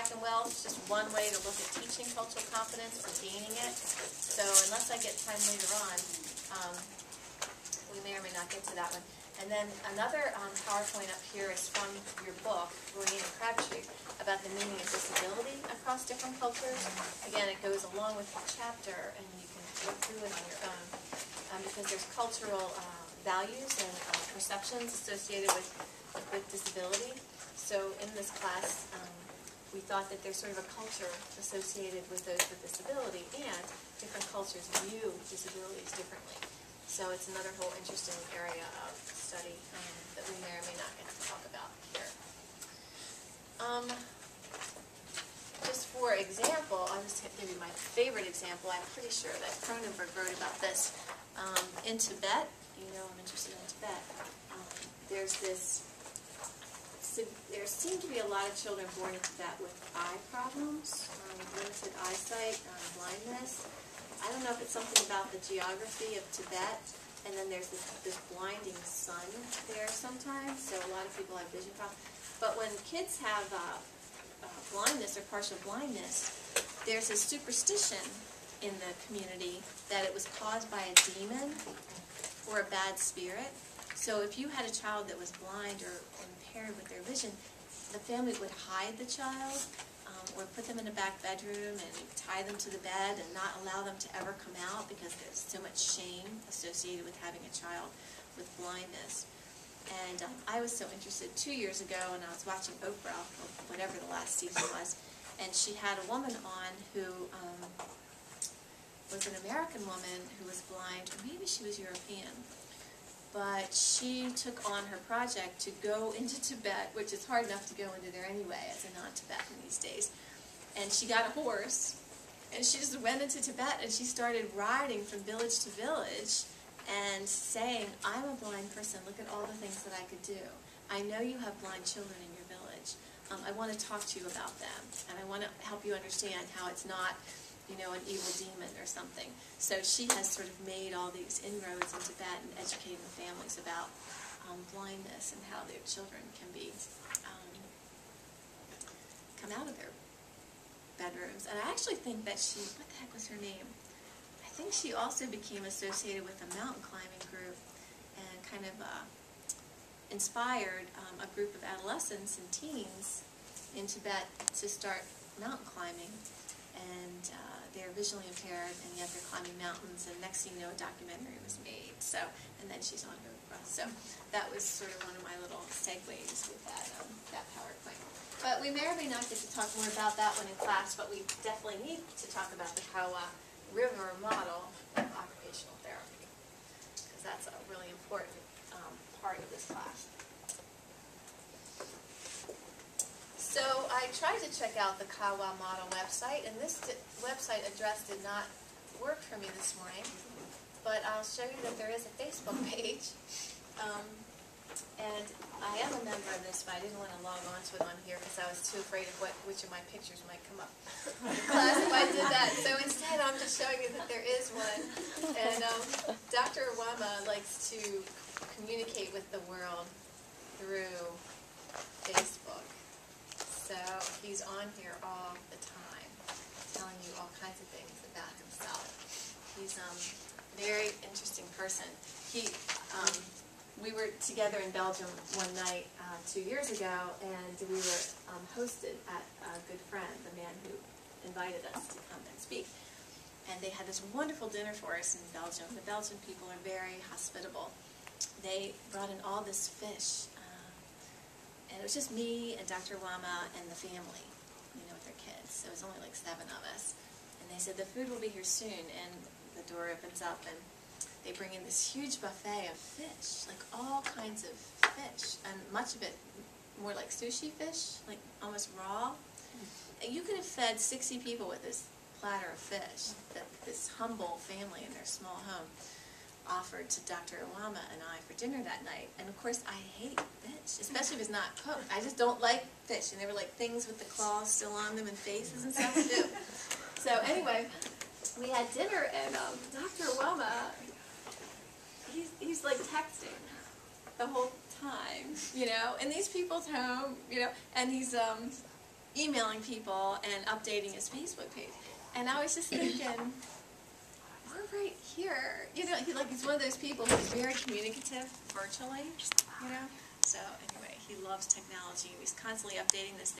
health and wealth is just one way to look at teaching cultural competence or gaining it. So unless I get time later on, we may or may not get to that one. And then another PowerPoint up here is from your book, Royeen and Crabtree, about the meaning of disability across different cultures. Again, it goes along with the chapter, and you can look through it on your own, because there's cultural values and perceptions associated with disability. So in this class, we thought that there's sort of a culture associated with those with disability, and different cultures view disabilities differently. So it's another whole interesting area of study that we may or may not get to talk about here. Just for example, I'll just give you my favorite example. I'm pretty sure that Cronenberg wrote about this. In Tibet, you know I'm interested in Tibet, there seem to be a lot of children born in Tibet with eye problems, limited eyesight, blindness. I don't know if it's something about the geography of Tibet, and then there's this blinding sun there sometimes, so a lot of people have vision problems. But when kids have blindness or partial blindness, there's a superstition in the community that it was caused by a demon or a bad spirit. So if you had a child that was blind or impaired with their vision, the family would hide the child, or put them in a back bedroom and tie them to the bed and not allow them to ever come out because there's so much shame associated with having a child with blindness. And I was so interested 2 years ago, and I was watching Oprah, or whatever the last season was, and she had a woman on who was an American woman who was blind, or maybe she was European. But she took on her project to go into Tibet, which is hard enough to go into there anyway as a non-Tibetan these days. And she got a horse, and she just went into Tibet, and she started riding from village to village and saying, I'm a blind person, look at all the things that I could do. I know you have blind children in your village. I want to talk to you about them, and I want to help you understand how it's not, you know, an evil demon or something. So she has sort of made all these inroads in Tibet and educating the families about blindness and how their children can be come out of their bedrooms. And I actually think that she, what the heck was her name? I think she also became associated with a mountain climbing group and kind of inspired a group of adolescents and teens in Tibet to start mountain climbing. And they're visually impaired, and yet they're climbing mountains, and next thing you know, a documentary was made. So, and then she's on Oprah. So that was sort of one of my little segues with that PowerPoint. But we may or may not get to talk more about that one in class, but we definitely need to talk about the Kawa River model of occupational therapy, because that's a really important part of this class. So I tried to check out the Kawa model website, and this website address did not work for me this morning, but I'll show you that there is a Facebook page, and I am a member of this, but I didn't want to log on to it on here because I was too afraid of which of my pictures might come up in class if I did that. So instead, I'm just showing you that there is one, and Dr. Wama likes to communicate with the world through Facebook. So he's on here all the time, telling you all kinds of things about himself. He's a very interesting person. We were together in Belgium one night 2 years ago, and we were hosted at a good friend, the man who invited us to come and speak. And they had this wonderful dinner for us in Belgium. The Belgian people are very hospitable. They brought in all this fish. And it was just me and Dr. Wama and the family, you know, with their kids. So it was only like 7 of us. And they said, the food will be here soon. And the door opens up, and they bring in this huge buffet of fish, like all kinds of fish. And much of it more like sushi fish, like almost raw. And you could have fed 60 people with this platter of fish that this humble family in their small home offered to Dr. Wama and I for dinner that night. And of course, I hate fish, especially if it's not cooked. I just don't like fish. And there were like things with the claws still on them and faces and stuff too. So anyway, we had dinner, and Dr. Wama, he's like texting the whole time, you know, in these people's home, you know, and he's emailing people and updating his Facebook page. And I was just thinking, we're right here. You know, he's one of those people who's very communicative virtually, you know. So anyway, he loves technology. He's constantly updating this